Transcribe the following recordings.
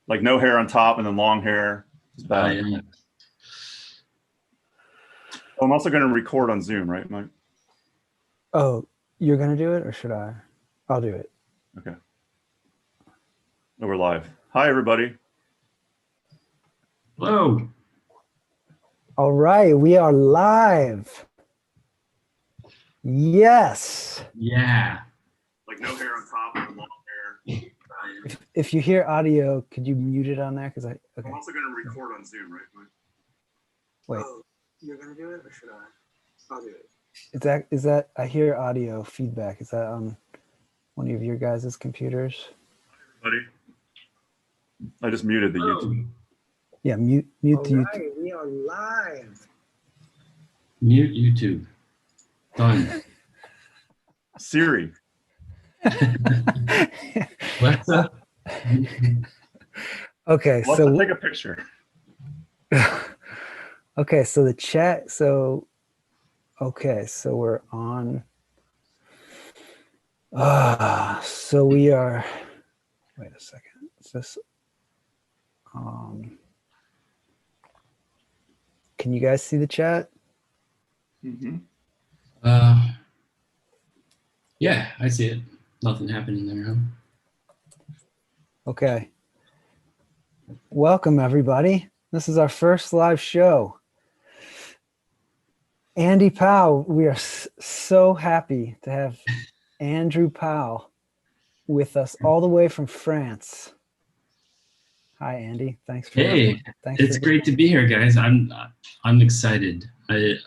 Like no hair on top and then long hair. It's bad. Yeah. I'm also going to record on Zoom, right, Mike? Oh, you're going to do it or should I? I'll do it. Okay. Oh, we're live. Hi, everybody. Hello. All right, we are live. Yes. Yeah. Like no hair on top and long hair. If you hear audio, could you mute it on there? Because okay. I'm also going to record on Zoom, right, Mike? Wait. Oh, you're gonna do it or should I? I'll do it. Is that I hear audio feedback? Is that on one of your guys' computers? Buddy. I just muted the YouTube. Yeah, mute the YouTube. Right, we are live. Mute YouTube. Done. Siri. Alexa. Okay, Let's so take a picture. okay, so the chat. So we're on. So we are. Wait a second. Is this? Can you guys see the chat? Mm-hmm. Yeah, I see it. Nothing happening there, huh? Okay. Welcome, everybody. This is our first live show. Andy Powell, we are so happy to have Andrew Powell with us all the way from France. Hi, Andy. Thanks for Hey, it's great to be here, guys. I'm excited. This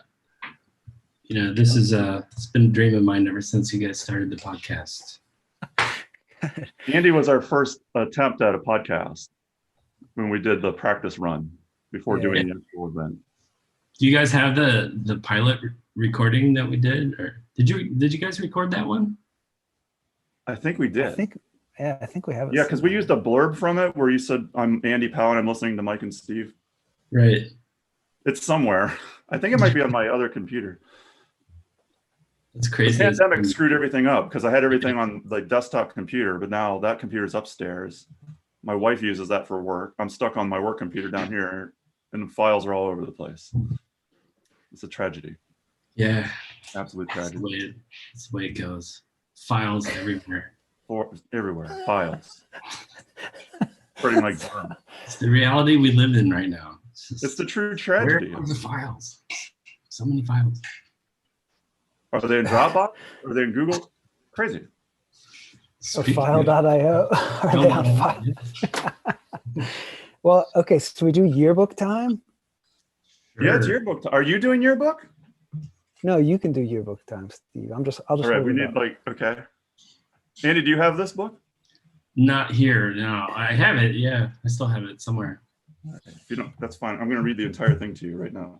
is it's been a dream of mine ever since you guys started the podcast. Andy was our first attempt at a podcast when we did the practice run before doing the actual event. Do you guys have the pilot recording that we did, or did you guys record that one? I think we did. I think we have it. Yeah, because we used a blurb from it where you said, "I'm Andy Powell and I'm listening to Mike and Steve." Right. It's somewhere. I think it might be on my other computer. It's crazy. The pandemic screwed everything up because I had everything on the desktop computer, but now that computer's upstairs. My wife uses that for work. I'm stuck on my work computer down here, and the files are all over the place. It's a tragedy. Yeah. Absolute tragedy. That's the way it goes. Files everywhere. Everywhere. Files. Pretty like it's the reality we live in right now. It's the true tragedy. Where are the files? So many files. Are they in Dropbox? Are they in Google? Crazy. File.io. Are they on file? Well, okay, so we do yearbook time? Sure. Yeah, it's yearbook. Are you doing yearbook? No, you can do yearbook time, Steve. I'll just All right, we hold need it up. okay. Andy, do you have this book? Not here, no. I have it, yeah. I still have it somewhere. If you don't, that's fine. I'm going to read the entire thing to you right now.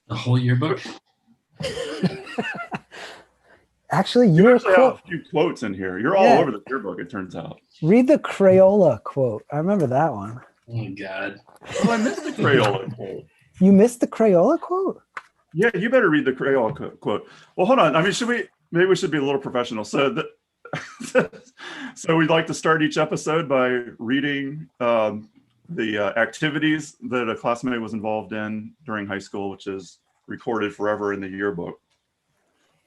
The whole yearbook? Actually, You your actually have quote. a few quotes in here. You're all Yeah. over the yearbook, it turns out. Read the Crayola quote. I remember that one. Oh my God. Oh, I missed the Crayola quote. You missed the Crayola quote? Yeah, you better read the Crayola quote. Well, hold on. I mean, maybe we should be a little professional. So, so we'd like to start each episode by reading the activities that a classmate was involved in during high school, which is recorded forever in the yearbook.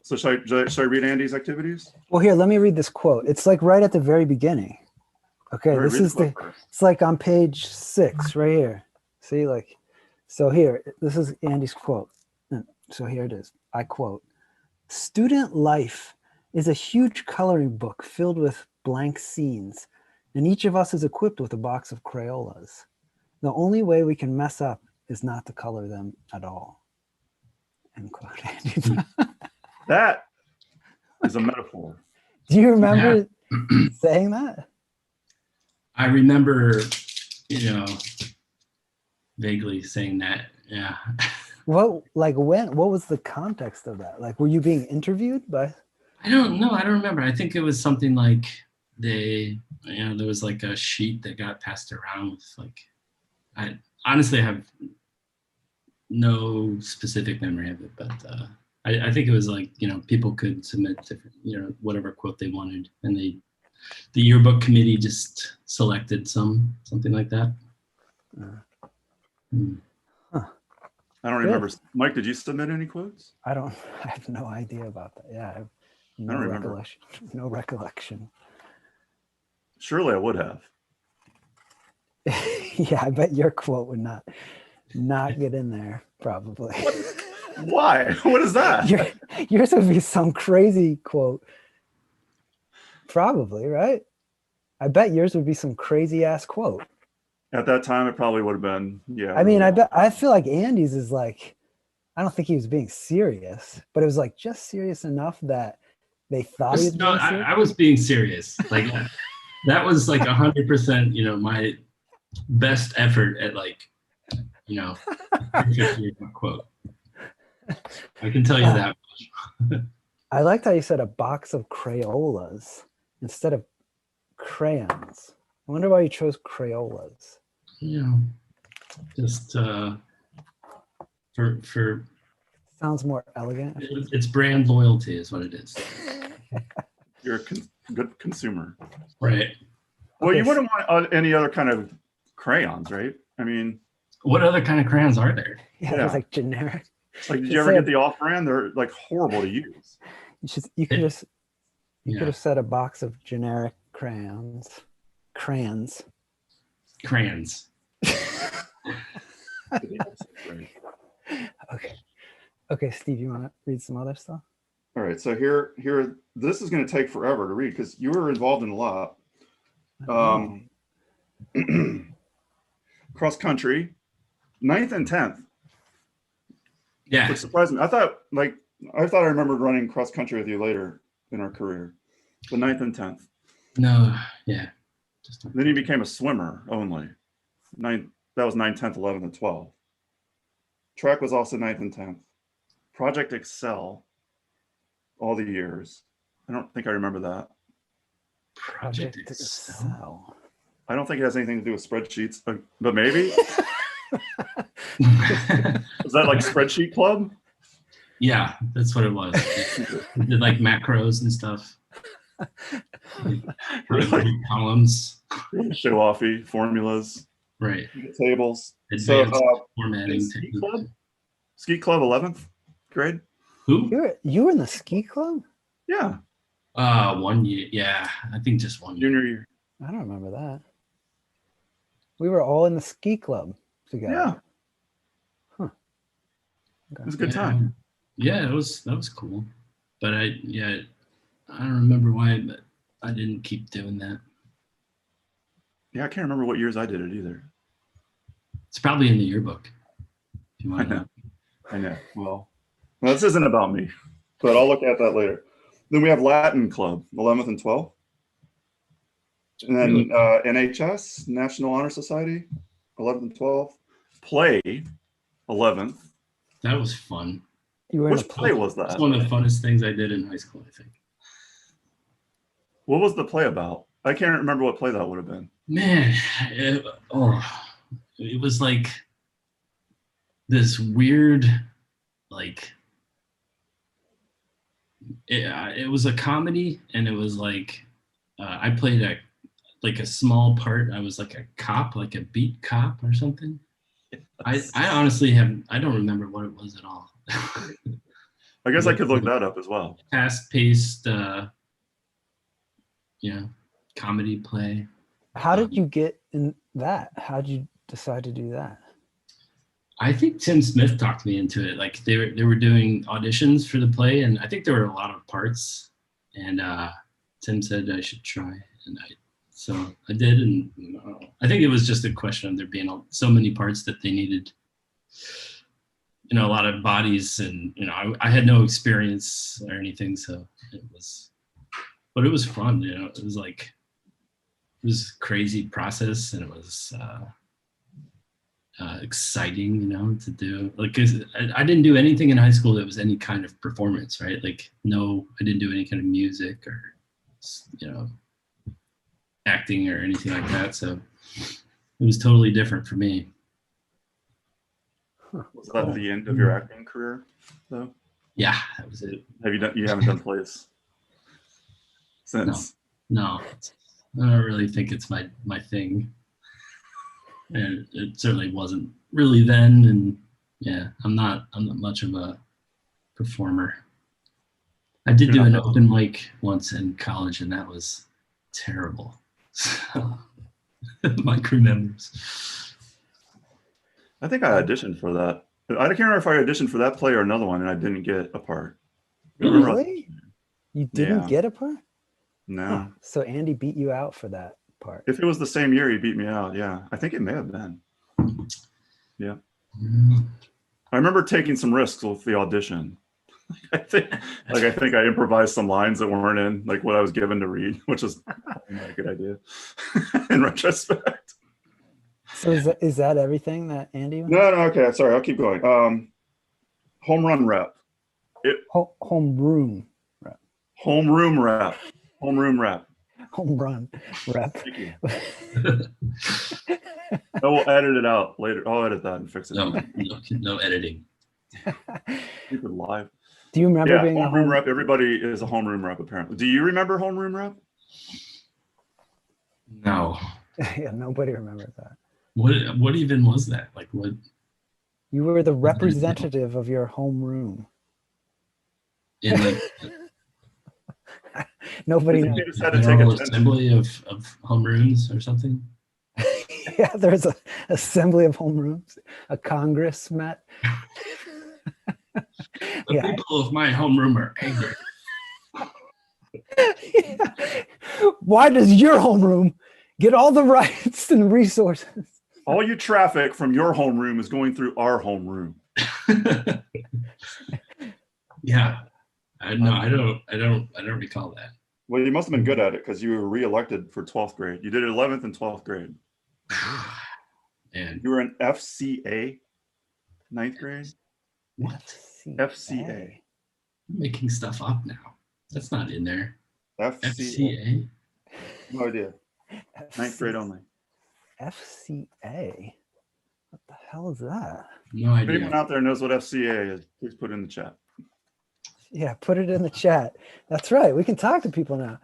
So should I read Andy's activities? Well, here, let me read this quote. It's like right at the very beginning. Okay, All right, this read is the quote first. it's like on page 6 right here. See, like, so here, this is Andy's quote. So here it is. I quote, "Student life is a huge coloring book filled with blank scenes, and each of us is equipped with a box of Crayolas. The only way we can mess up is not to color them at all." End quote. That is a metaphor. Do you remember saying that? I remember, vaguely saying that. Yeah. What was the context of that? Like, were you being interviewed by? I don't know. I don't remember. I think it was something like there was like a sheet that got passed around with I honestly have no specific memory of it, but I think it was like, people could submit different, whatever quote they wanted, and they the yearbook committee just selected something like that. Hmm. I don't Good. remember. Mike, did you submit any quotes? I don't. I have no idea about that. Yeah, I have no don't remember. recollection. No recollection. Surely I would have. Yeah, I bet your quote would not get in there probably. Why? What is that? Yours would be some crazy quote. Probably, right? I bet yours would be some crazy ass quote. At that time, it probably would have been. Yeah. I mean, I feel like Andy's is like, I don't think he was being serious, but it was like just serious enough that they thought he was No, being serious. I was being serious. Like that was like 100%, you know, my best effort at like, you know, quote. I can tell you that. I liked how you said a box of Crayolas instead of crayons. I wonder why you chose Crayolas. You know, just for Sounds more elegant. it's brand loyalty is what it is. You're a good consumer. Right. Well, you Okay, wouldn't want any other kind of crayons, right? I mean, What other kind of crayons are there? Yeah, Yeah. it's like generic. like, did Just you ever say get the off-brand? They're like horrible to use. You could just you Yeah. could have said a box of generic crayons. Crayons. Crayons. Okay. Okay, Steve, you want to read some other stuff? All right, so here, this is going to take forever to read because you were involved in a lot. Cross country, 9th and 10th, Yeah. which surprised me. I thought I remembered running cross country with you later in our career, but 9th and 10th. No. Yeah. Just Then you became a swimmer only. That was 9th, 10th, 11th, and 12th. Track was also 9th and 10th. Project Excel, all the years. I don't think I remember that. Project Excel. Excel. I don't think it has anything to do with spreadsheets, but maybe. Is that like Spreadsheet Club? Yeah, that's what it was. We did like macros and stuff. Really? Columns. Show offy formulas, Right. tables. Advanced So, formatting. Ski Club? Ski Club 11th grade? Who? You were in the ski club? Yeah, 1 year. Yeah, I think just 1 year. junior year. I don't remember that. We were all in the ski club together. Yeah, Okay. it was a good time. Yeah, that was cool. But I don't remember why, but I didn't keep doing that. Yeah, I can't remember what years I did it either. It's probably in the yearbook. If you want to know. I know. Well, this isn't about me, but I'll look at that later. Then we have Latin Club, 11th and 12th. And then NHS, National Honor Society, 11th and 12th. Play, 11th. That was fun. You were in Which a play was It's that? one of the funnest things I did in high school, I think. What was the play about? I can't remember what play that would have been. Man, it was like this weird, like, it was a comedy, and it was like I played a small part. I was like a cop, like a beat cop or something. I honestly I don't remember what it was at all. I guess I could look that up as well. Fast-paced, comedy play. How did you get in that? How did you decide to do that? I think Tim Smith talked me into it. Like they were doing auditions for the play, and I think there were a lot of parts. And Tim said I should try, and so I did. And I think it was just a question of there being so many parts that they needed, a lot of bodies, and I had no experience or anything, so it was fun. It was like it was a crazy process, and it was. Exciting, to do. Like, 'cause I didn't do anything in high school that was any kind of performance, right? Like, no, I didn't do any kind of music or, acting or anything like that. So it was totally different for me. Was that the end of your acting career, though? Yeah, that was it. You haven't done plays since? No, I don't really think it's my thing. And it certainly wasn't really then. And yeah, I'm not much of a performer. I did do an open mic once in college, and that was terrible. So, my crew members. I think I auditioned for that. I can't remember if I auditioned for that play or another one, and I didn't get a part. Really? You didn't Yeah. get a part? No. Huh. So Andy beat you out for that part. If it was the same year, he beat me out. Yeah, I think it may have been. Yeah. I remember taking some risks with the audition. I think I improvised some lines that weren't in like what I was given to read, which is not a good idea in retrospect. So is that everything that Andy was? No, okay, sorry, I'll keep going. Home run rep. Homeroom Homeroom rep. Homeroom rep. home run rep. Thank you. I will edit it out later. I'll edit that and fix it. No editing. Keep it live. Do you remember Yeah, being a homeroom rep. Everybody is a homeroom rep apparently. Do you remember homeroom rep? No. Yeah, nobody remembers that. What even was that? Like what? You were the representative of your homeroom. In like Nobody You knows. just had to take General attention. Assembly of homerooms or something. Yeah, there's a assembly of homerooms. A Congress met. The Yeah. people of my homeroom are angry. Why does your homeroom get all the rights and resources? All you traffic from your homeroom is going through our homeroom. Yeah. I don't recall that. Well, you must have been good at it because you were reelected for 12th grade. You did 11th and 12th grade. And You were in FCA, 9th grade. what? FCA. I'm making stuff up now. That's not in there. FCA. FCA. No idea. 9th grade only. FCA. What the hell is that? No If anyone idea. out there knows what FCA is, please put it in the chat. Yeah, put it in the chat. That's right. We can talk to people now.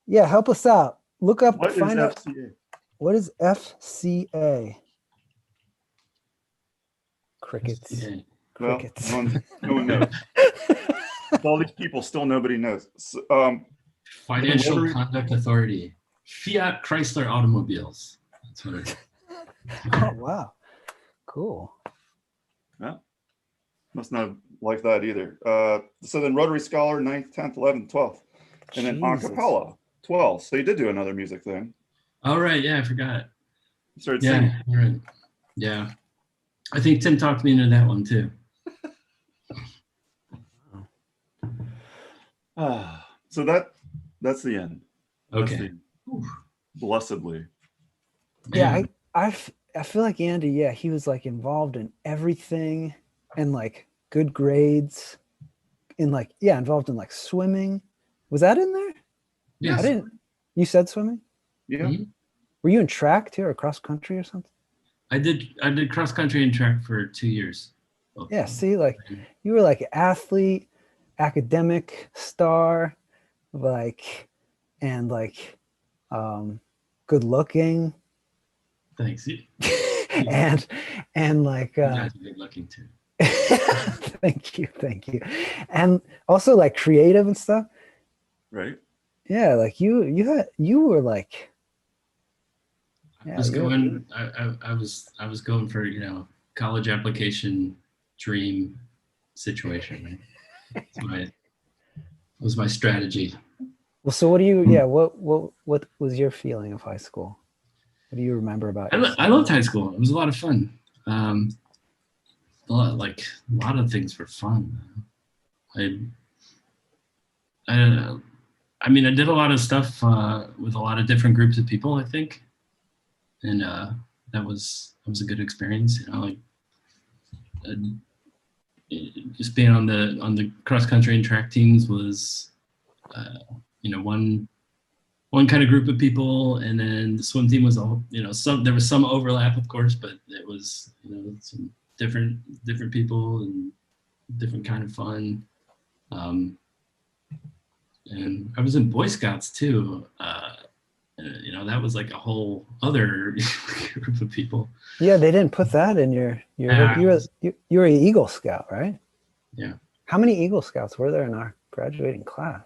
Yeah, help us out. Look up, What is find out FCA? what is FCA. Crickets. FCA. Well, Crickets. no one knows. All these people, still nobody knows. So, Financial Rotary- Conduct Authority. Fiat Chrysler Automobiles. That's what it is. Oh, wow. Cool. must not like that either. So then Rotary Scholar, 9th, 10th, 11th, 12th. And then Jesus. acapella, 12. So you did do another music thing. All right. Yeah, I forgot. You started singing. Yeah, you're right. Yeah. I think Tim talked me into that one too. So that's the end. That's Okay. the end. Blessedly. Yeah, Man, I feel like Andy, yeah, he was like involved in everything and like good grades in like, yeah, involved in like swimming. Was that in there? yes. I didn't. You said swimming? Yeah. Mhm. Were you in track too or cross country or something? I did cross country and track for 2 years. Yeah, see, like you were like an athlete, academic star, like, and like good looking Thanks. You and like guys are good looking too. thank you. And also like creative and stuff. Right. Yeah, like you were like I was going. I was going for college application dream situation. Right? That was my strategy. well, so what do you what was your feeling of high school? What do you remember about I loved high school. It was a lot of fun. A lot of things were fun. I don't know. I mean, I did a lot of stuff with a lot of different groups of people, I think, and that was a good experience. Just being on the cross country and track teams was, one kind of group of people, and then the swim team was all, there was some overlap, of course, but it was, some different people and different kind of fun. And I was in Boy Scouts too. That was like a whole other group of people. Yeah, they didn't put that in your Yeah. you're an Eagle Scout, right? Yeah. How many Eagle Scouts were there in our graduating class?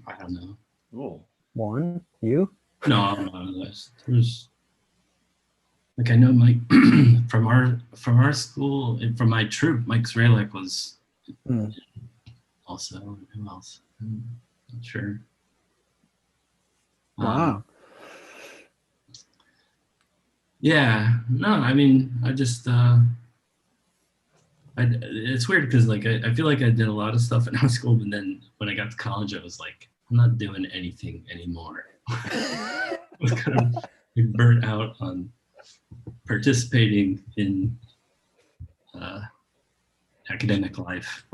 I don't know. Cool. One? You? No, there's like, I know Mike from our school, and from my troop, Mike Zralek was Hmm. also. Who else? I'm not sure. Wow. Yeah, no, I mean, I just, it's weird because like I feel like I did a lot of stuff in high school, but then when I got to college, I was like, I'm not doing anything anymore. I was kind of like burnt out on participating in academic life.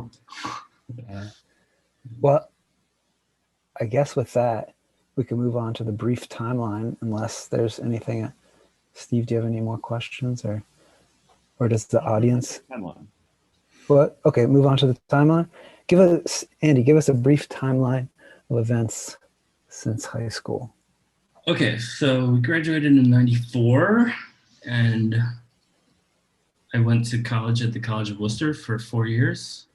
Yeah. Well, I guess with that, we can move on to the brief timeline, unless there's anything. Steve, do you have any more questions, or does the audience? Timeline. What? Okay, move on to the timeline. Andy, give us a brief timeline of events since high school. Okay, so we graduated in '94, and I went to college at the College of Worcester for 4 years.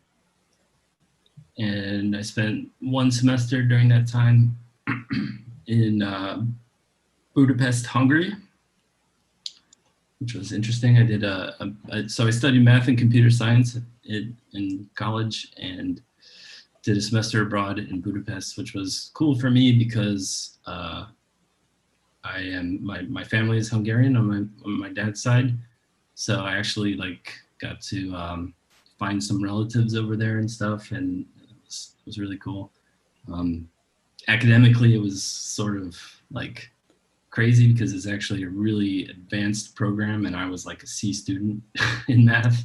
And I spent one semester during that time in Budapest, Hungary, which was interesting. I did so I studied math and computer science in college, and did a semester abroad in Budapest, which was cool for me because my family is Hungarian on my dad's side, so I actually like got to find some relatives over there and stuff, and it was really cool. Academically, it was sort of like crazy because it's actually a really advanced program, and I was like a C student in math.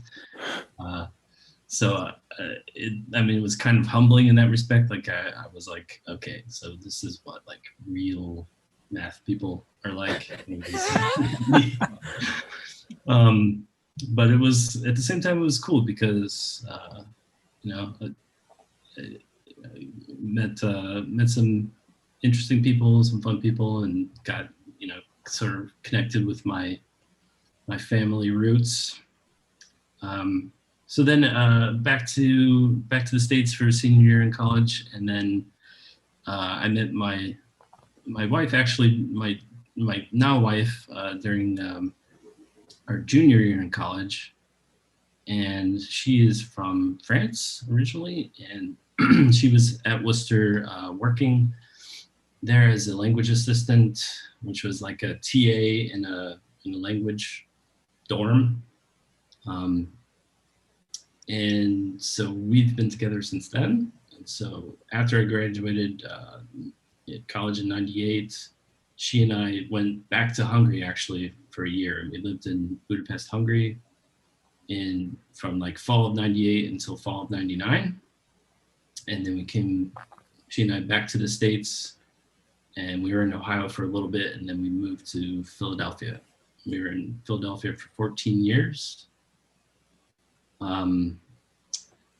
It was kind of humbling in that respect. Like I was like, okay, so this is what like real math people are like. But it was, at the same time, it was cool because I met some interesting people, some fun people, and got sort of connected with my family roots. So then back to the States for senior year in college, and then I met my wife, actually my now wife, during our junior year in college, and she is from France originally, and she was at Worcester working there as a language assistant, which was like a TA in a language dorm. And so we've been together since then. And so after I graduated at college in '98, she and I went back to Hungary actually for a year. We lived in Budapest, Hungary, from like fall of '98 until fall of '99. And then she and I, back to the States, and we were in Ohio for a little bit, and then we moved to Philadelphia. We were in Philadelphia for 14 years.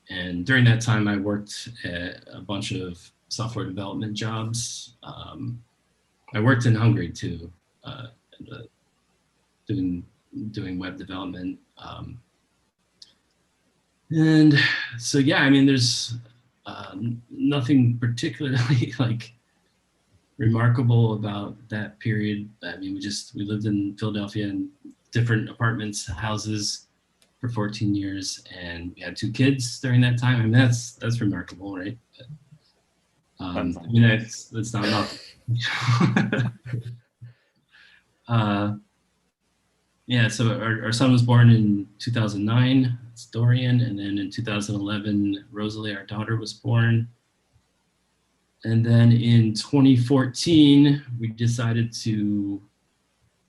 And during that time, I worked at a bunch of software development jobs. I worked in Hungary too, doing web development. And so, yeah, I mean, there's nothing particularly like remarkable about that period. I mean, we lived in Philadelphia in different apartments, houses for 14 years, and we had 2 kids during that time. I mean, that's remarkable, right? But, I mean, that's not nothing. Yeah, so our son was born in 2009, it's Dorian, and then in 2011, Rosalie, our daughter, was born. And then in 2014, we decided to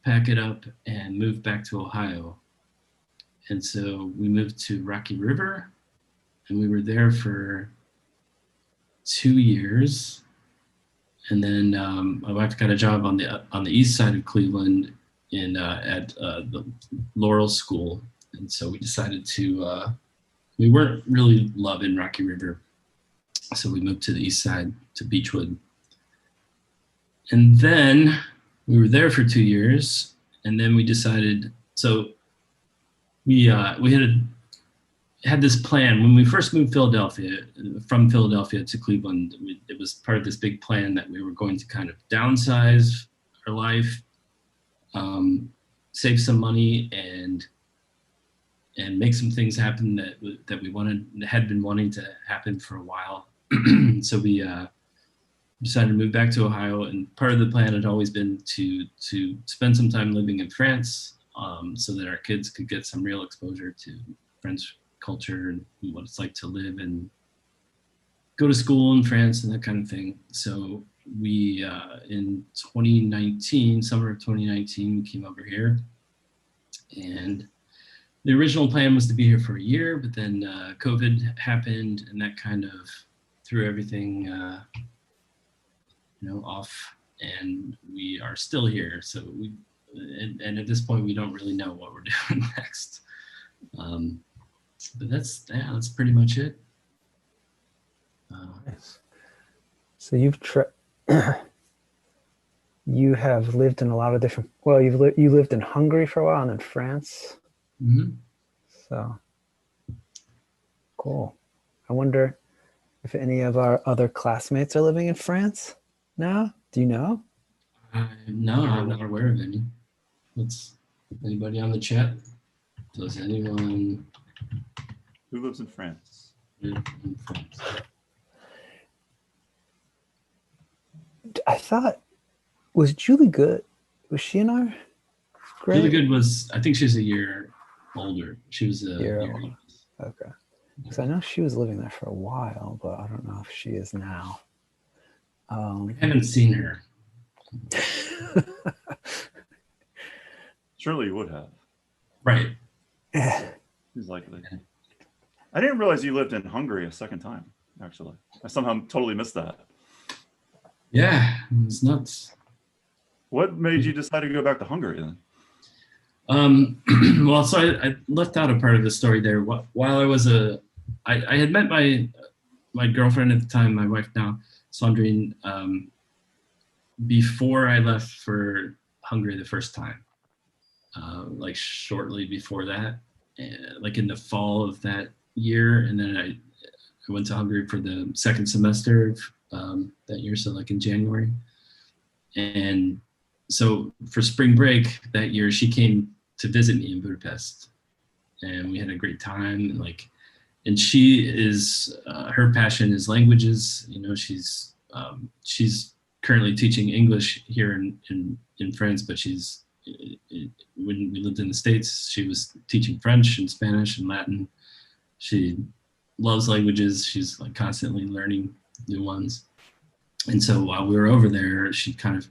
pack it up and move back to Ohio. And so we moved to Rocky River, and we were there for 2 years. And then my wife got a job on the east side of Cleveland at the Laurel School. And so we decided to, we weren't really loving Rocky River. So we moved to the east side to Beechwood. And then we were there for 2 years, and then we decided, so we had this plan when we first moved from Philadelphia to Cleveland. It was part of this big plan that we were going to kind of downsize our life, save some money, and make some things happen that we had been wanting to happen for a while. So we decided to move back to Ohio, and part of the plan had always been to spend some time living in France, so that our kids could get some real exposure to French culture and what it's like to live and go to school in France and that kind of thing. So we, in 2019, summer of 2019, we came over here, and the original plan was to be here for a year, but then COVID happened, and that kind of threw everything, off, and we are still here. So and at this point, we don't really know what we're doing next. But that's pretty much it. Nice. So you have lived in a lot of different. Well, you lived in Hungary for a while, and then France. Mm-hmm. So cool. I wonder if any of our other classmates are living in France now. Do you know? No, I'm not aware of any. Anybody on the chat? Does anyone Who lives in France? live in France? I thought, was Julie Good? Was she in our grade? Really good was, I think she's a year older. She was a Year year older. older. Okay. Because I know she was living there for a while, but I don't know if she is now. I haven't seen her. Surely you would have. Right. He's likely. I didn't realize you lived in Hungary a second time, actually. I somehow totally missed that. Yeah, it's nuts. What made you decide to go back to Hungary then? Well, so I left out a part of the story there. While I was I had met my girlfriend at the time, my wife now, Sandrine, before I left for Hungary the first time. Like shortly before that, like in the fall of that year, and then I went to Hungary for the second semester of that year, so like in January. And so for spring break that year, she came to visit me in Budapest, and we had a great time. And she is her passion is languages. She's currently teaching English here in France, but when we lived in the States, she was teaching French and Spanish and Latin. She loves languages. She's like constantly learning new ones. And so while we were over there, she kind of,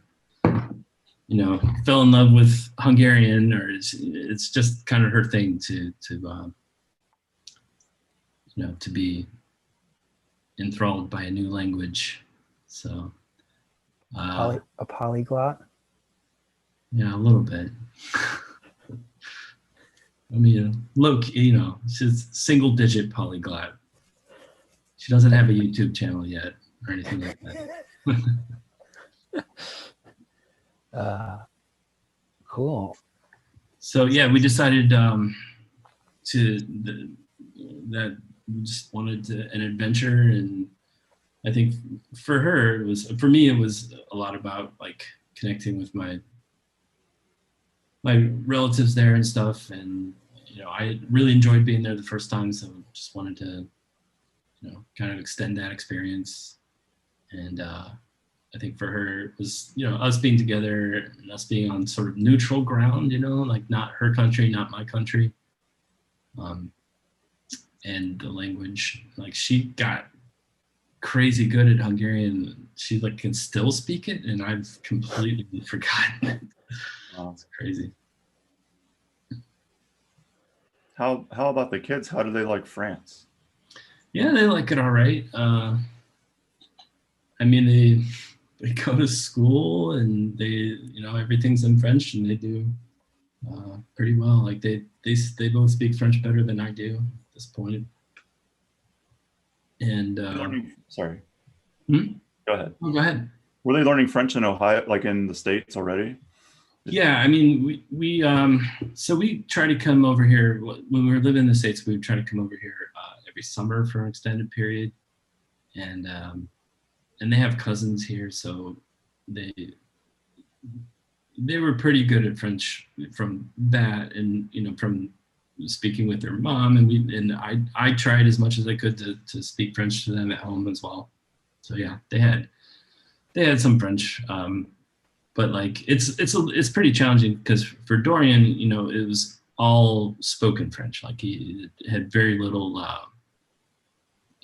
fell in love with Hungarian, or it's just kind of her thing to be enthralled by a new language. So A polyglot. yeah, a little bit. I mean, she's single digit polyglot. She doesn't have a YouTube channel yet or anything like that. Cool. So yeah, we decided that we just wanted an adventure, and I think for her for me it was a lot about like connecting with my relatives there and stuff, and I really enjoyed being there the first time, so just wanted to kind of extend that experience. And I think for her it was us being together and us being on sort of neutral ground, like not her country, not my country, and the language, like she got crazy good at Hungarian. She like can still speak it, and I've completely forgotten it. Oh, it's crazy. How about the kids? How do they like France? Yeah, they like it all right. I mean, they go to school, and they everything's in French, and they do pretty well. Like they both speak French better than I do at this point. And Sorry. Hmm? Go ahead. oh, go ahead. Were they learning French in Ohio, like in the States already? Yeah, I mean, so we try to come over here when we were living in the States. We would try to come over here every summer for an extended period, and they have cousins here, so they were pretty good at French from that, and from speaking with their mom, and I tried as much as I could to speak French to them at home as well. So yeah, they had some French. But like it's pretty challenging because for Dorian, it was all spoken French. Like he had very little,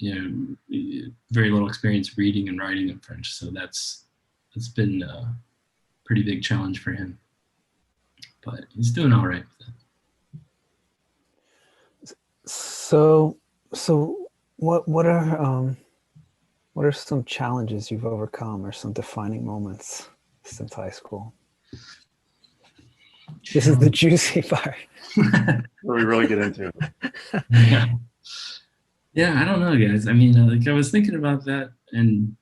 very little experience reading and writing in French. So that's been a pretty big challenge for him. But he's doing all right with it. So what are some challenges you've overcome or some defining moments since high school? This is the juicy part. Where we really get into it. Yeah, I don't know, guys. I mean, like I was thinking about that, and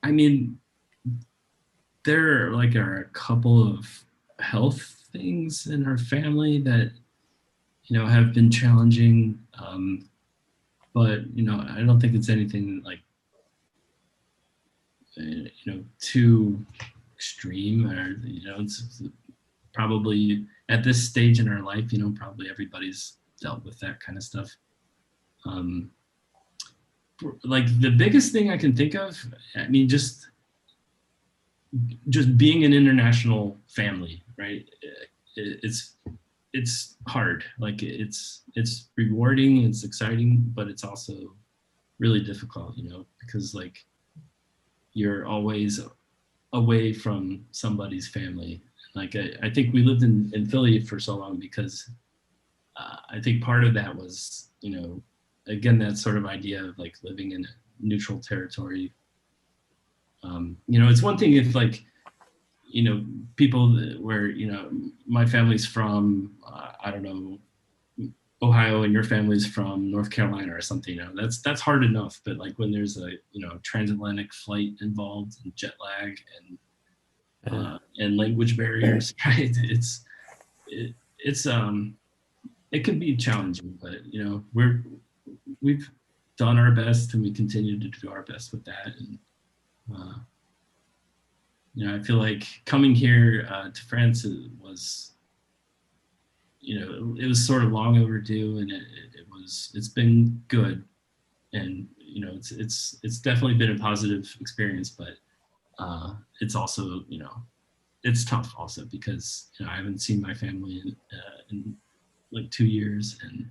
I mean, there are a couple of health things in our family that have been challenging, but I don't think it's anything like too extreme, or it's probably at this stage in our life, probably everybody's dealt with that kind of stuff. Like the biggest thing I can think of, I mean, just being an international family, right? It's hard. Like it's rewarding, it's exciting, but it's also really difficult, because like you're always away from somebody's family. Like I think we lived in Philly for so long because I think part of that was, again, that sort of idea of like living in a neutral territory. It's one thing if like, people where, my family's from, I don't know, Ohio and your family's from North Carolina or something, that's hard enough. But like when there's a, transatlantic flight involved and jet lag and language barriers, right? It can be challenging, but we've done our best and we continue to do our best with that. And I feel like coming here to France was, it was sort of long overdue, and it's been good, and it's definitely been a positive experience, but it's also it's tough also because I haven't seen my family in like 2 years, and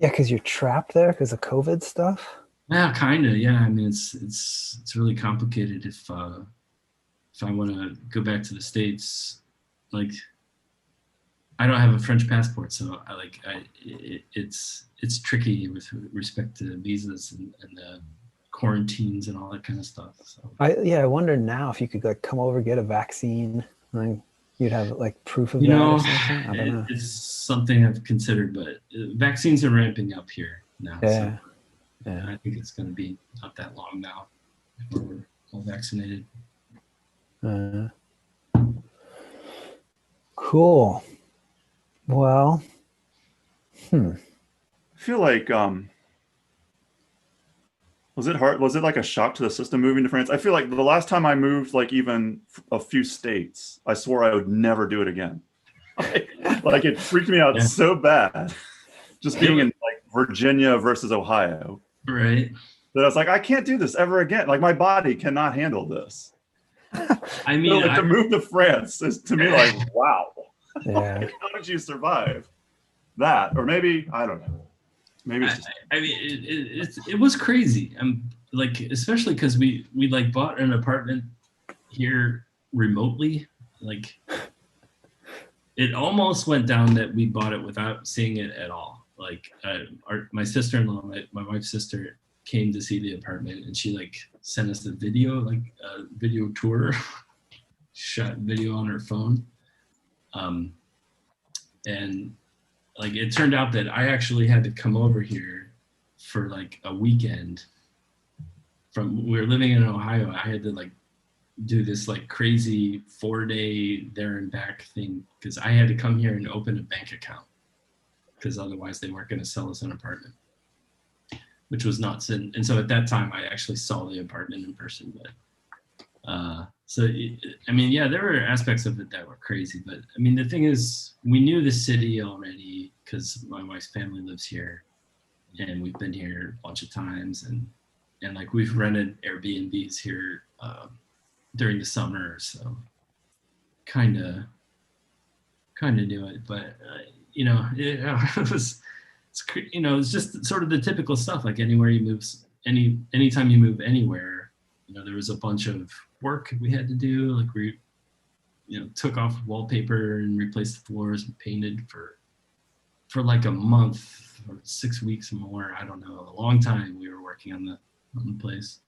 Yeah, because you're trapped there because of COVID stuff. yeah, kind of. Yeah, I mean it's really complicated if I want to go back to the States. Like I don't have a French passport, so it's tricky with respect to visas and quarantines and all that kind of stuff. So I wonder now if you could like come over, get a vaccine, like you'd have like proof of that or something. I don't know. It's something I've considered, but vaccines are ramping up here now. Yeah. So I think it's going to be not that long now before we're all vaccinated. Cool. Well, I feel like was it hard? Was it like a shock to the system moving to France? I feel like the last time I moved, like even a few states, I swore I would never do it again. Like it freaked me out so bad, just being in like Virginia versus Ohio. Right. That I was like, I can't do this ever again. Like my body cannot handle this. I mean, so, like, to move to France is to me like, wow. yeah. Like, how did you survive that? Or maybe I don't know. Maybe it's just... I mean, it was crazy. Like, especially because we like bought an apartment here remotely. Like, it almost went down that we bought it without seeing it at all. Like, my sister-in-law, my wife's sister, came to see the apartment, and she like sent us a video tour, shot video on her phone, and like it turned out that I actually had to come over here for like a weekend. We were living in Ohio. I had to like do this like crazy 4-day there and back thing because I had to come here and open a bank account because otherwise they weren't going to sell us an apartment, which was nuts. And so at that time I actually saw the apartment in person. But so I mean, yeah, there were aspects of it that were crazy. But I mean, the thing is, we knew the city already because my wife's family lives here, and we've been here a bunch of times, and like we've rented Airbnbs here during the summer, so kind of knew it. But you know, it was, you know, it's just sort of the typical stuff. Like anywhere you move, anytime you move anywhere, you know, there was a bunch of work we had to do. Like we, you know, took off wallpaper and replaced the floors and painted for like a month or 6 weeks or more. I don't know, a long time we were working on the place.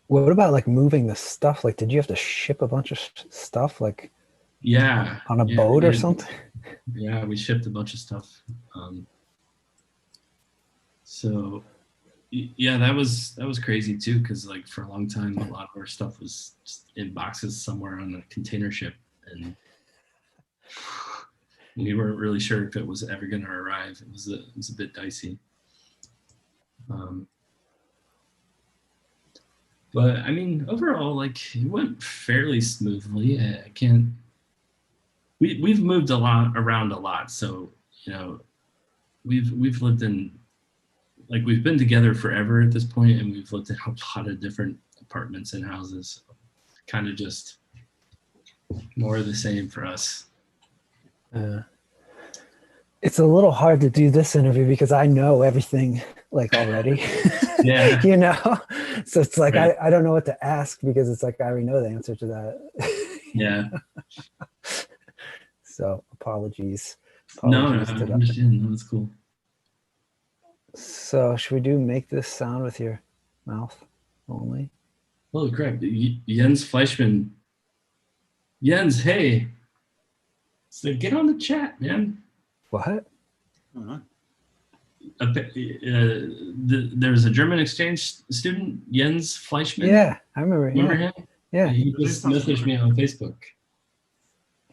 What about like moving the stuff? Like, did you have to ship a bunch of stuff like Yeah. on a yeah, boat we or did. something? Yeah, we shipped a bunch of stuff. So yeah, that was crazy too, because like for a long time a lot of our stuff was just in boxes somewhere on a container ship, and we weren't really sure if it was ever going to arrive. It was a bit dicey. But I mean, overall, like it went fairly smoothly. I can't. We've moved around a lot, so you know, we've lived in, like we've been together forever at this point, and we've lived in a lot of different apartments and houses. Kind of just more of the same for us. It's a little hard to do this interview because I know everything like already. Yeah. You know, so it's like Right. I don't know what to ask because it's like I already know the answer to that. Yeah. So apologies. No, I Apologies to that. understand. No, that's cool. So should we make this sound with your mouth only? Holy crap. Jens Fleischman. Jens, hey. So get on the chat, man. What? Uh-huh. There's a German exchange student, Jens Fleischman. Yeah, I remember. Remember Yeah. him? Yeah. He just messaged me on Facebook.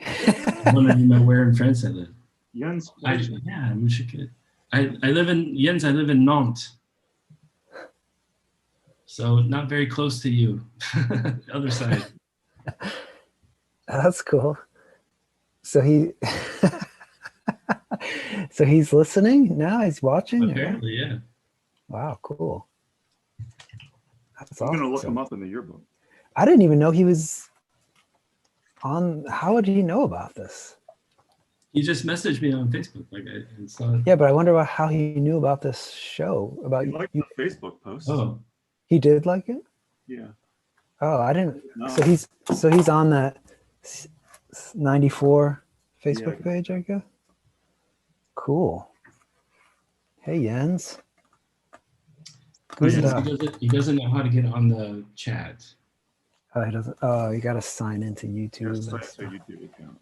I wanted to know where in France I live. Jens. Yeah, we should get. I live in Jens. I live in Nantes, so not very close to you. Other side. That's cool. So he so he's listening now, he's watching. Yeah. Apparently, yeah. Wow, cool. That's I'm gonna look awesome. him up in the yearbook. I didn't even know he was on. How would he know about this? He just messaged me on Facebook. Like I saw it. Yeah, but I wonder how he knew about this show. About You like you. the Facebook post? Oh, He did like it. Yeah. Oh, I didn't. No. So he's on that 94 Facebook Yeah. page, I guess. Cool. Hey Jens. Good he stuff. doesn't know how to get on the chat. Oh, he doesn't. Oh, you got to sign into YouTube. Your and site to stuff. YouTube account.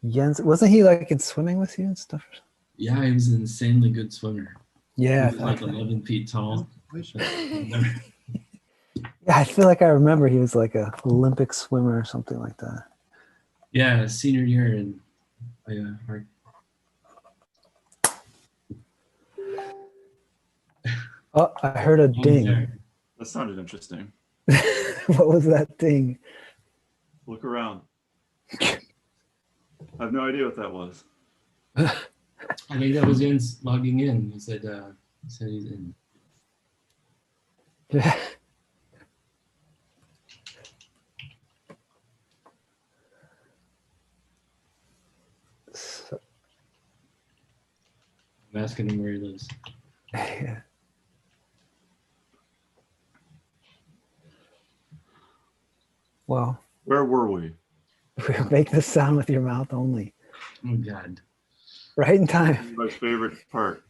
Jens, wasn't he like in swimming with you and stuff? Yeah, he was an insanely good swimmer. Yeah, He was like 11 feet tall. yeah. I feel like I remember he was like a Olympic swimmer or something like that. Yeah, senior year in our Oh, I heard a ding. there. That sounded interesting. What was that ding? Look around. I have no idea what that was. I think that was Jens logging in. He said he's in. So- I'm asking him where he lives. yeah. Well, Where were we? make this sound with your mouth only. Oh God, Right in time. My favorite part.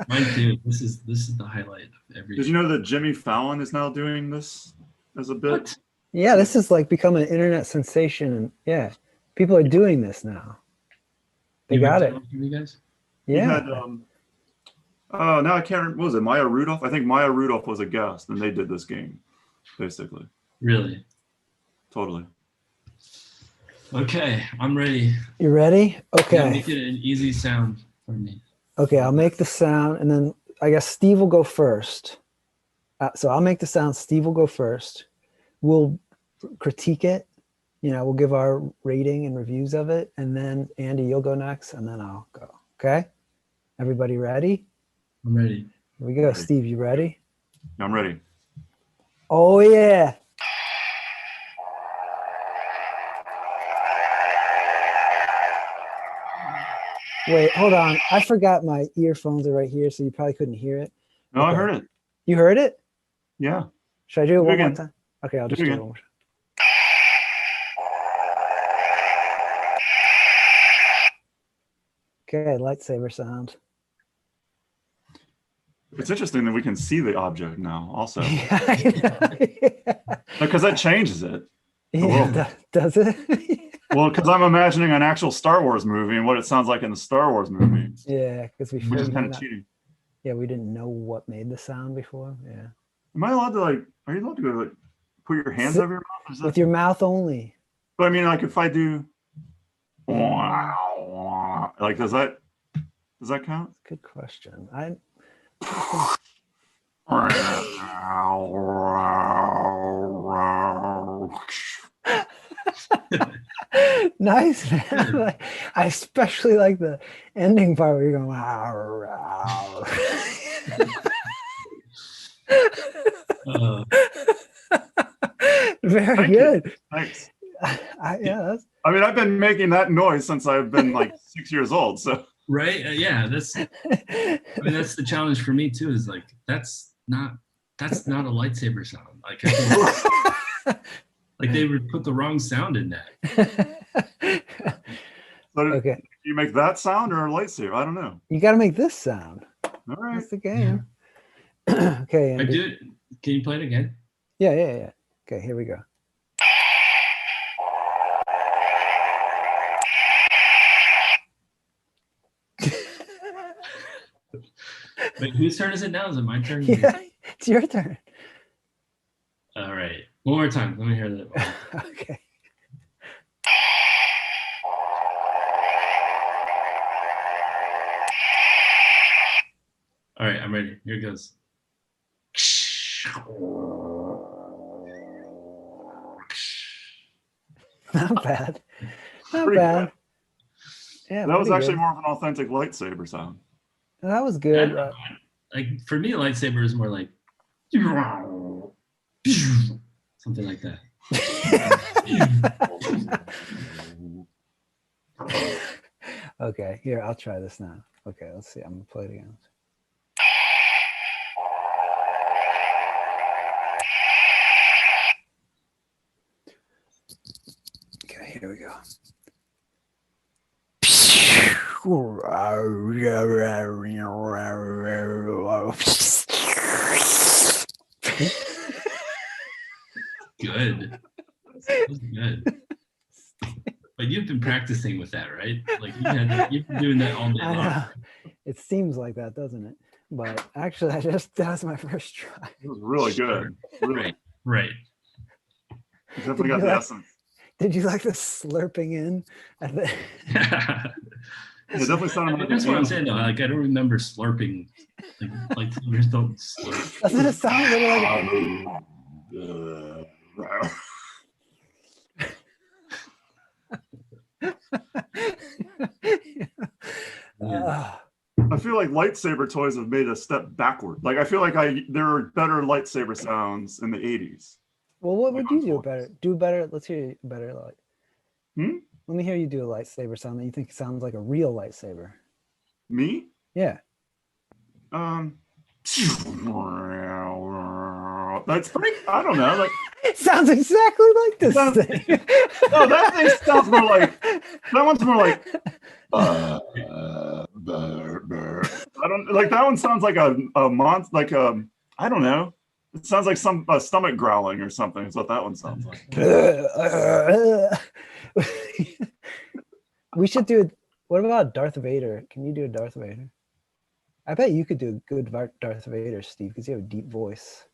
mine too. This is the highlight of every. Did you know that Jimmy Fallon is now doing this as a bit? What? Yeah, this is like become an internet sensation. And yeah, people are doing this now. They You got ripped it. off from you guys? We Yeah. had, oh, now I can't remember. What was it Maya Rudolph? I think Maya Rudolph was a guest, and they did this game, basically. Really? Totally. Okay, I'm ready. You ready? Yeah, Okay. make it an easy sound for me. Okay, I'll make the sound, and then I guess Steve will go first. So I'll make the sound. Steve will go first. We'll critique it. We'll give our rating and reviews of it, and then Andy, you'll go next, and then I'll go. Okay? Everybody ready? I'm ready. Here we go. Ready. Steve, you ready? I'm ready. Oh yeah. Wait, hold on. I forgot my earphones are right here, so you probably couldn't hear it. No, I Okay. heard it. You heard it? Yeah. Should I do it Do it one more again. time? Okay, I'll Do just it do it again. one more time. Okay, lightsaber sound. It's interesting that we can see the object now, also, Yeah, I know. because that changes it. Yeah, world. does it? Well, because I'm imagining an actual Star Wars movie and what it sounds like in the Star Wars movie, Yeah, because which is kind of cheating. Yeah, we didn't know what made the sound before. Yeah, Am I allowed to Are you allowed to like put your hands Sit- over your mouth? Is that, with your mouth only. but I mean, like if I do, like does that count? Good question. Nice, man. Like, I especially like the ending part where you're going. "Wow, wow." Uh, Very Thank you. good. Thanks. Yeah, that's I mean, I've been making that noise since I've been like 6 years old. So right? Yeah, that's. I mean, that's the challenge for me too. Is like that's not a lightsaber sound. Like, I think, like they would put the wrong sound in that. so did okay. you make that sound or a lightsaber? I don't know. You got to make this sound. All right. That's the game. Okay. I Andy. do. Can you play it again? Yeah. Okay, here we go. Wait, whose turn is it now? Is it my turn? Yeah, it's your turn. All right. One more time. Let me hear that. Okay. All right, I'm ready. Here it goes. Not bad. Not Pretty bad. good. Yeah, That was pretty actually good. more of an authentic lightsaber sound. That was good. Like for me, a lightsaber is more like something like that. Okay, here, I'll try this now. Okay, let's see. I'm gonna play it again. Okay, here we go. Good. That was good. But you've been practicing with that, right? Like you've been doing that all day I long. know. It seems like that, doesn't it? But actually, that was my first try. It was really good. Really, Right. definitely got the essence. Did you like the slurping in at the It definitely sounded like That's an what I'm animal. saying though. Like I don't remember slurping. Like lightsabers don't slurp. Doesn't it sound a little like I feel like lightsaber toys have made a step backward. Like I feel like there are better lightsaber sounds in the 80s. well, what would you do better? Do better. Let's hear you better. Like, Hmm? let me hear you do a lightsaber sound that you think sounds like a real lightsaber. Me? Yeah. That's pretty, I don't know. Like, It sounds exactly like this Sounds- thing. no, that thing sounds more like, that one's more like, I don't, like that one sounds like a monster, like I don't know. It sounds like some stomach growling or something. Is what that one sounds like. We should do What about Darth Vader? Can you do a Darth Vader? I bet you could do a good Darth Vader, Steve, because you have a deep voice.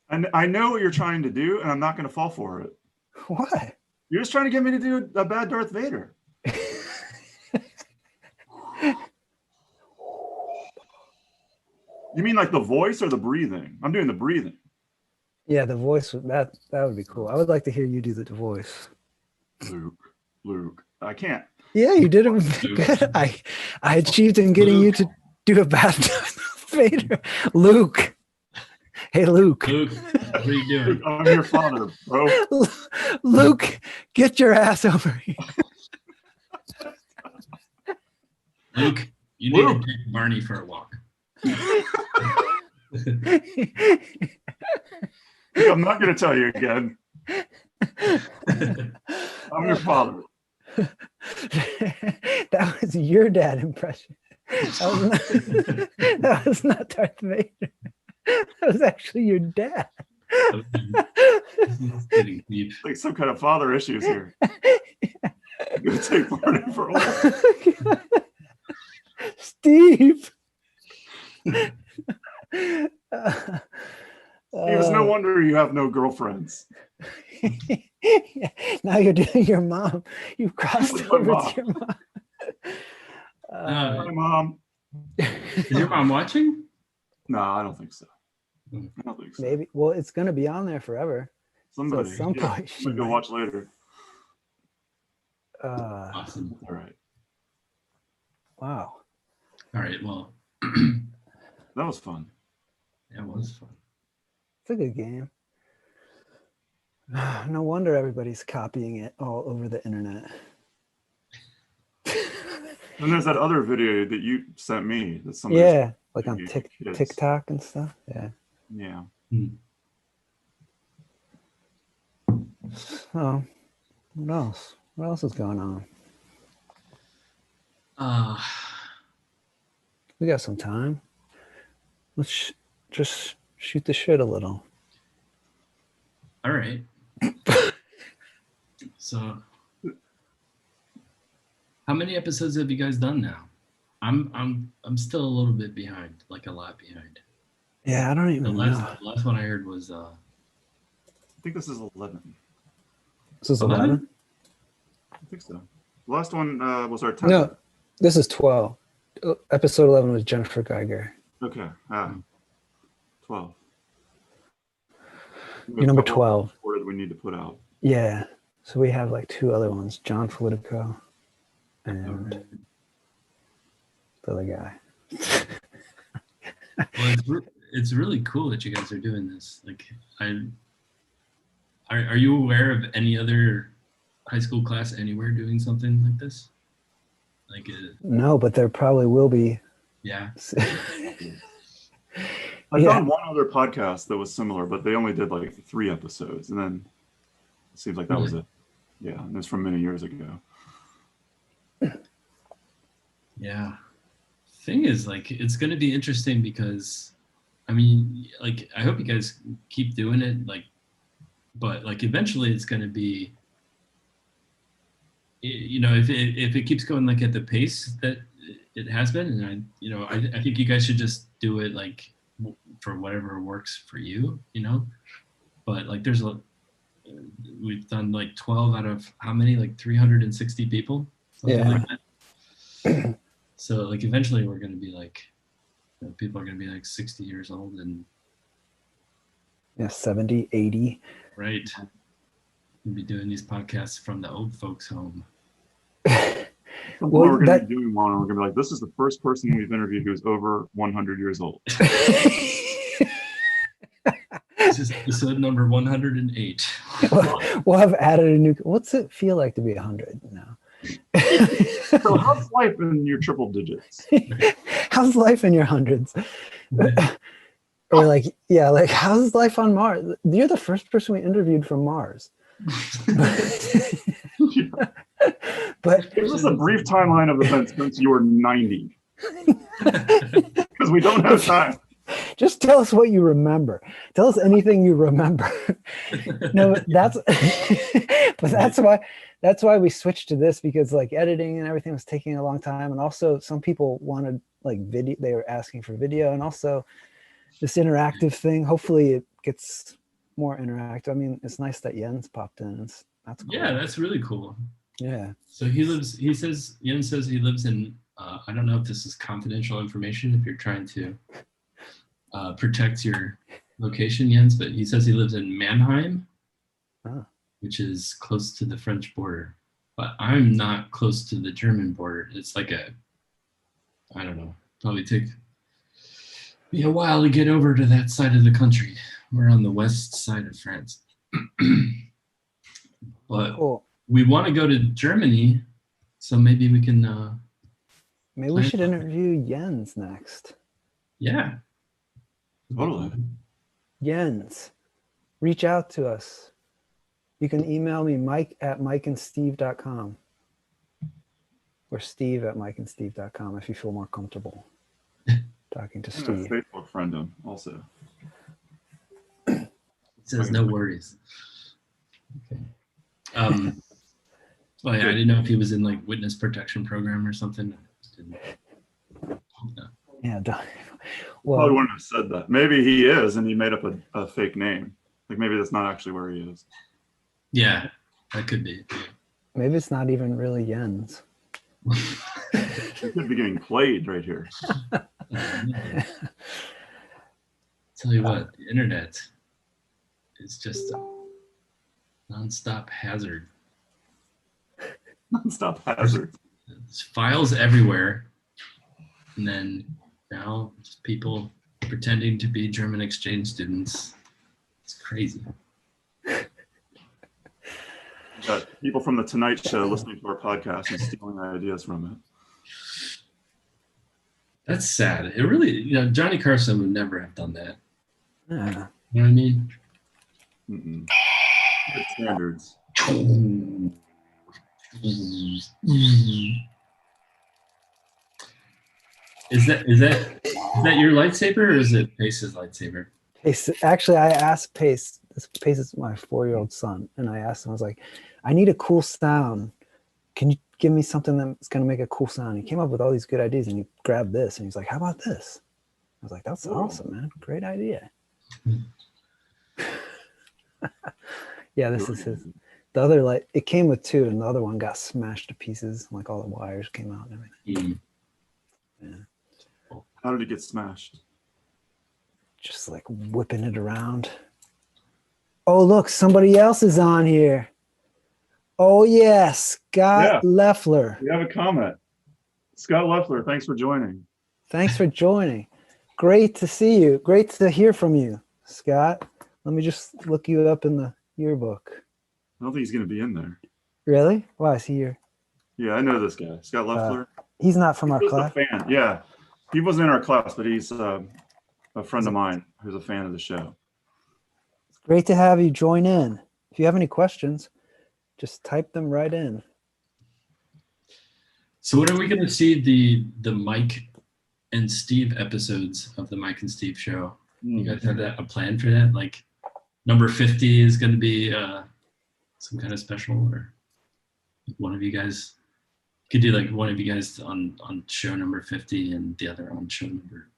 And I know what you're trying to do, and I'm not going to fall for it. What? You're just trying to get me to do a bad Darth Vader. You mean like the voice or the breathing? I'm doing the breathing. Yeah, the voice, that would be cool. I would like to hear you do the voice. Luke. I can't. Yeah, you did it good. I achieved in getting you to do a bad Darth Vader. Luke. Hey, Luke. Luke, what are you doing? I'm your father, bro. Luke, get your ass over here. Luke, you need to take Barney for a walk. I'm not going to tell you again. I'm your father. That was your dad impression. That was not Darth Vader. That was actually your dad. Getting deep. Like some kind of father issues here. I'm going to take Barney for a walk. Steve. It's no wonder you have no girlfriends. Now you're doing your mom. You've crossed With my over mom. to your mom. Hi, Mom. Is your mom watching? No, I don't think so. I don't think so. Maybe. Well, it's going to be on there forever. Somebody. So at some yeah, point she I'm gonna go might. watch later. Awesome. All right. Wow. All right. Well, That was fun. that was fun. It's a good game. No wonder everybody's copying it all over the internet. And there's that other video that you sent me that somebody. Yeah, like on kids. TikTok and stuff. Yeah. Yeah. So, what else? What else is going on? We got some time. Let's just shoot the shit a little. All right. So, how many episodes have you guys done now? I'm still a little bit behind, like a lot behind. Yeah, I don't The even know. last one I heard was I think this is 11. This is 11? 11? I think so. The last one was our 10th. No, this is 12. Episode 11 was Jennifer Geiger. Okay. 12. You're number 12. What did we need to put out? Yeah. So we have like two other ones, John Politico and Alright. the other guy. Well, it's really cool that you guys are doing this. Like, are you aware of any other high school class anywhere doing something like this? Like, No, but there probably will be. yeah. I've Yeah. done one other podcast that was similar, but they only did like 3 episodes, and then it seems like that was it. Yeah, and it's from many years ago. Yeah. Thing is, like, it's going to be interesting because, I mean, like, I hope you guys keep doing it, like, but like eventually it's going to be, you know, if it keeps going like at the pace that it has been, and I think you guys should just do it like for whatever works for you, you know. But like, we've done like 12 out of how many? Like 360 people. Something Yeah. like that. So like eventually we're going to be like, people are going to be like 60 years old and Yeah, 70, 80. right. We'll be doing these podcasts from the old folks' home. Well, Well, we're going to that- be doing one, and we're going to be like, this is the first person we've interviewed who's over 100 years old. This is episode number 108. We'll have added a new. What's it feel like to be 100 now? So how's life in your triple digits? How's life in your hundreds? Or like, yeah, like how's life on Mars? You're the first person we interviewed from Mars. But Give us a brief timeline of events since you were 90. Because we don't have time. Just tell us what you remember. Tell us anything you remember. No, that's but that's why we switched to this, because like editing and everything was taking a long time, and also some people wanted like video. They were asking for video, and also this interactive thing. Hopefully, it gets more interactive. I mean, it's nice that Jens popped in. That's cool. Yeah, that's really cool. Yeah. So Jens says he lives in, I don't know if this is confidential information, if you're trying to protect your location, Jens, but he says he lives in Mannheim, which is close to the French border. But I'm not close to the German border. It's like I don't know, probably take me a while to get over to that side of the country. We're on the west side of France. But Cool. we want to go to Germany, so maybe we can. Maybe we should interview Jens next. Yeah. Totally. Jens, reach out to us. You can email me, mike@mikeandsteve.com, or steve@mikeandsteve.com if you feel more comfortable talking to I'm gonna Steve. Facebook friend him also. It says no worries. Okay. Well, yeah, I didn't know if he was in like witness protection program or something. No. Yeah. Probably Well, wouldn't have said that. Maybe he is, and he made up a fake name. Like maybe that's not actually where he is. Yeah, that could be. maybe it's not even really Jens. He could be getting played right here. Tell you what, the internet is just a nonstop hazard. Non-stop hazard. There's files everywhere, and then now just people pretending to be German exchange students. It's crazy. Got people from the Tonight Show listening to our podcast and stealing ideas from it. That's sad. It really, Johnny Carson would never have done that. Yeah. You know what I mean? Mm-mm. Good standards. Is that your lightsaber, or is it Pace's lightsaber? Pace, actually, I asked Pace. Pace is my 4-year-old son, and I asked him. I was like, "I need a cool sound. Can you give me something that's going to make a cool sound?" He came up with all these good ideas, and he grabbed this, and he's like, "How about this?" I was like, "That's awesome, man! Great idea." Yeah, this is his. The other light, it came with 2, and the other one got smashed to pieces. Like all the wires came out and everything. Yeah. How did it get smashed? Just like whipping it around. Oh, look, somebody else is on here. Oh, yeah, Scott Leffler. We have a comment. Scott Leffler, thanks for joining. Thanks for joining. Great to see you. Great to hear from you, Scott. Let me just look you up in the yearbook. I don't think he's going to be in there. Really? Why is he here? Yeah, I know this guy. Scott Leffler. He's not from our He's a class. fan. Yeah. He wasn't in our class, but he's a friend of mine who's a fan of the show. It's great to have you join in. If you have any questions, just type them right in. So when are we going to see the Mike and Steve episodes of the Mike and Steve show? You guys have a plan for that? Like number 50 is going to be some kind of special, or one of you guys could do like one of you guys on show number 50 and the other on show number.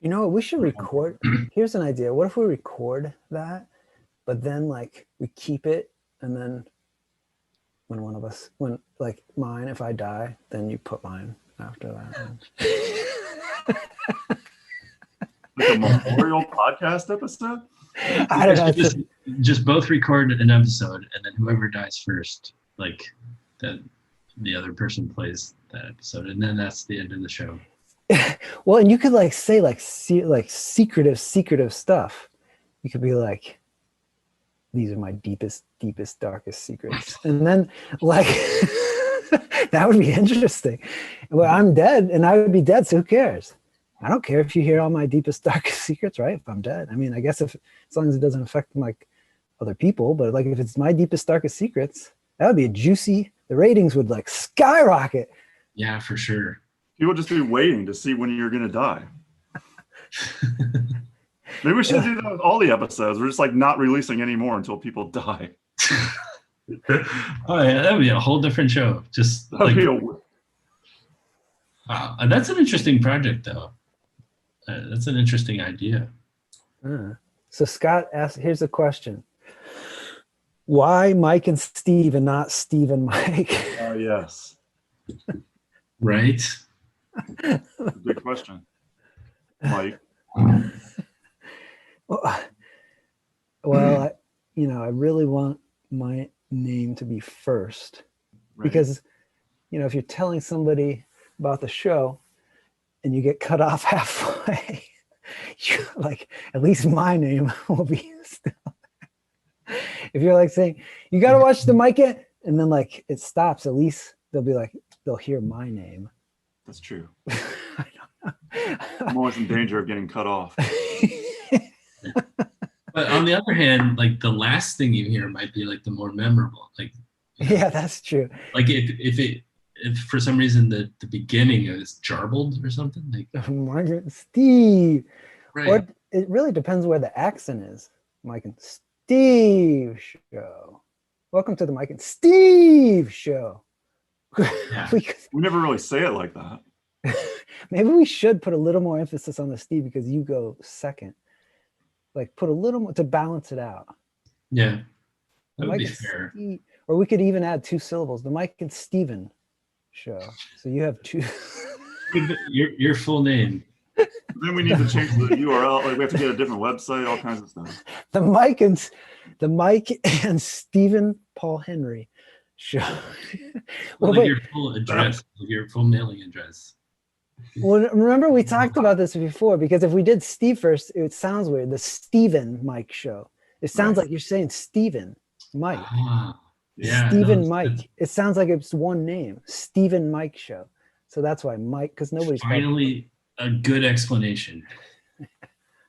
You know what? We should record. Here's an idea. What if we record that, but then like we keep it, and then when one of us, when like mine, if I die, then you put mine after that. Like a memorial podcast episode? I don't know. Just both record an episode, and then whoever dies first, like that, the other person plays that episode, and then that's the end of the show. Well, and you could like say like secretive stuff. You could be like, "These are my deepest, darkest secrets," and then like that would be interesting. Well, I'm dead, and I would be dead, so who cares? I don't care if you hear all my deepest, darkest secrets, right? If I'm dead, I mean, I guess as long as it doesn't affect like other people, but like if it's my deepest, darkest secrets, that would be a juicy. The ratings would like skyrocket. Yeah, for sure. People just be waiting to see when you're going to die. Maybe we should do that with all the episodes. We're just like not releasing any more until people die. Oh yeah, that'd be a whole different show. Just That'd like be wow, that's an interesting project though. That's an interesting idea. So Scott asked, here's a question. Why Mike and Steve and not Steve and Mike? yes. Right. Good question. Mike. Well, I really want my name to be first Right. because, if you're telling somebody about the show and you get cut off halfway, like at least my name will be still. If you're like saying, you got to watch the Mike and then like it stops, at least they'll hear my name. That's true. I'm always in danger of getting cut off. But on the other hand, like the last thing you hear might be like the more memorable. Like Yeah, that's true. like if for some reason the beginning is jarbled or something, like Margaret, Steve. right. Or it really depends where the accent is. Mike and Steve show. Welcome to the Mike and Steve show. Yeah. We never really say it like that. Maybe we should put a little more emphasis on the Steve because you go second. Like put a little more to balance it out. Yeah. That would Mike be and fair. Steve, or we could even add 2 syllables. The Mike and Steven show. So you have 2. Your full name. Then we need to change the URL. Like we have to get a different website, all kinds of stuff. The Mike and Stephen Paul Henry show. Well, like wait. your full address, like your full mailing address. Well, remember we talked about this before because if we did Steve first, it sounds weird. The Stephen Mike show. It sounds Right. like you're saying Stephen Mike. Ah, yeah. Stephen no, Mike. it's It sounds like it's one name. Stephen Mike show. So that's why Mike, because nobody's called- finally a good explanation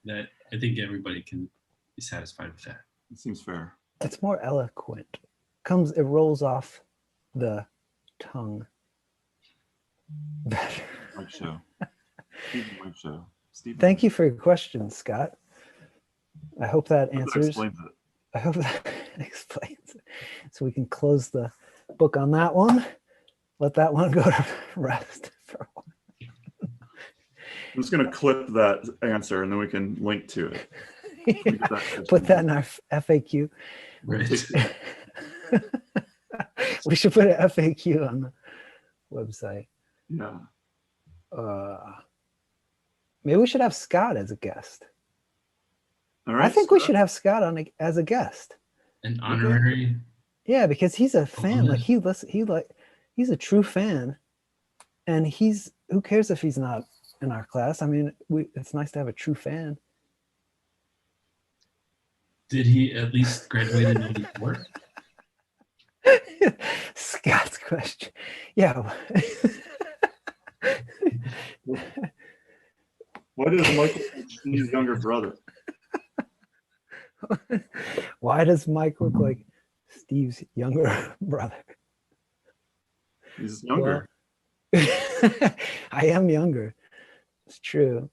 that I think everybody can be satisfied with that. It seems fair. It's more eloquent. It rolls off the tongue better. Mike show. Stephen Mike show. Stephen. Thank you for your question, Scott. I hope that That answers. explains it. I hope that explains it. So we can close the book on that one. Let that one go to rest for a while. I'm just gonna clip that answer and then we can link to it. Put that in our FAQ. Right. We should put an FAQ on the website. Yeah. Maybe we should have Scott as a guest. All right. I think we Scott. should have Scott on as a guest. An honorary. Yeah, because he's a fan. yeah. Like he's a true fan, and who cares if he's not in our class? I mean, it's nice to have a true fan. Did he at least graduate in '94? Scott's question. Yeah. What is Michael Steve's younger brother? Why does Mike look like Steve's younger brother? He's younger. Well, I am younger. It's true.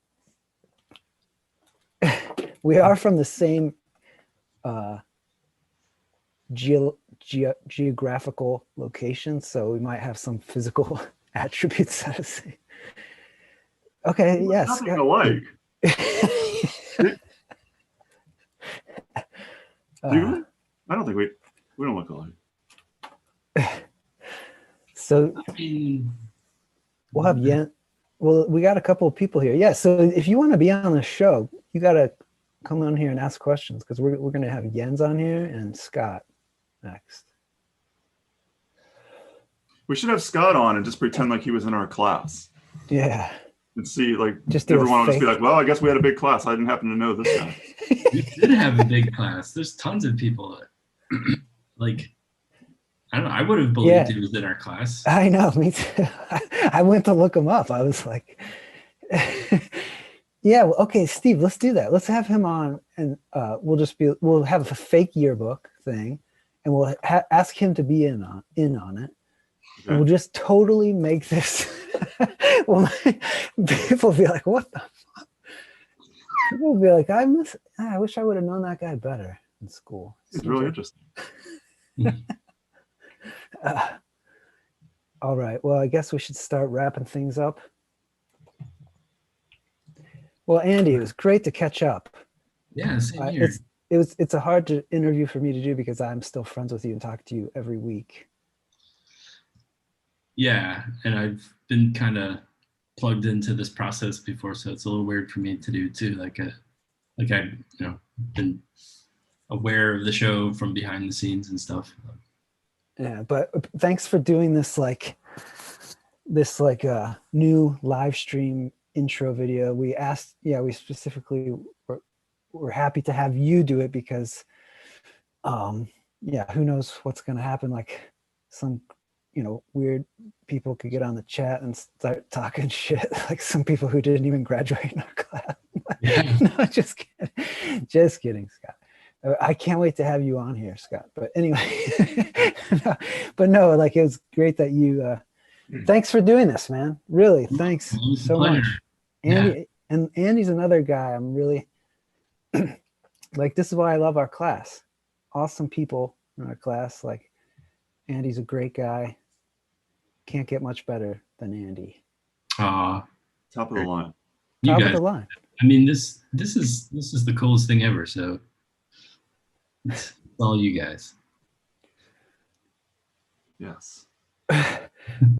We are from the same geographical location, so we might have some physical attributes, so to say. Okay, yes. Nothing alike. Do we? I don't think we don't look alike. So I mean, we'll have Yen. Well, we got a couple of people here. Yeah, so if you want to be on the show, you got to come on here and ask questions because we're going to have Jens on here and Scott next. We should have Scott on and just pretend like he was in our class Yeah. and see, like, Just do a everyone will just be fake- like, well, I guess we had a big class. I didn't happen to know this guy. we did have a big class. There's tons of people that, like, I don't know. I would have believed Yeah. he was in our class. I know, me too. I went to look him up. I was like, yeah, well, okay, Steve, let's do that. Let's have him on and we'll have a fake yearbook thing and we'll ask him to be in on it. Okay. And we'll just totally make this. Well, people will be like, what the fuck? People will be like, I wish I would have known that guy better in school. It's really interesting. All right. Well, I guess we should start wrapping things up. Well, Andy, it was great to catch up. Yeah, same here. It's a hard interview for me to do because I'm still friends with you and talk to you every week. Yeah, and I've been kind of plugged into this process before, so it's a little weird for me to do too. Like I've been aware of the show from behind the scenes and stuff. Yeah, but thanks for doing this new live stream intro video. We specifically we're happy to have you do it because who knows what's going to happen, like some weird people could get on the chat and start talking shit, like some people who didn't even graduate in our class. Yeah. No, just kidding, Scott. I can't wait to have you on here, Scott. But anyway, no, like it was great that you. Thanks for doing this, man. Really, thanks so much. Andy, and Andy's another guy. I'm really like. This is why I love our class. Awesome people in our class. Like Andy's a great guy. Can't get much better than Andy. Top of the line. Top Guys, of the line. I mean, this is the coolest thing ever. So it's all you guys. Yes.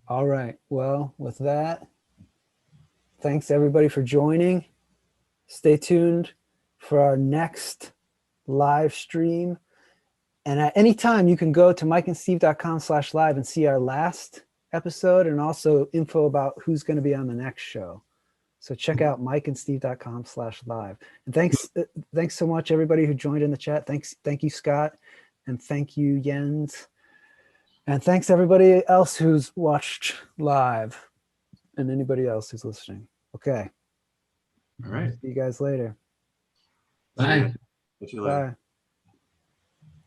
All right. Well, with that, thanks everybody for joining. Stay tuned for our next live stream. And at any time, you can go to mikeandsteve.com/live and see our last episode and also info about who's going to be on the next show. So check out mikeandsteve.com/live. And thanks so much, everybody who joined in the chat. Thank you, Scott. And thank you, Jens. And thanks everybody else who's watched live and anybody else who's listening. Okay. All right. See you guys later. Bye. Catch you later. Bye.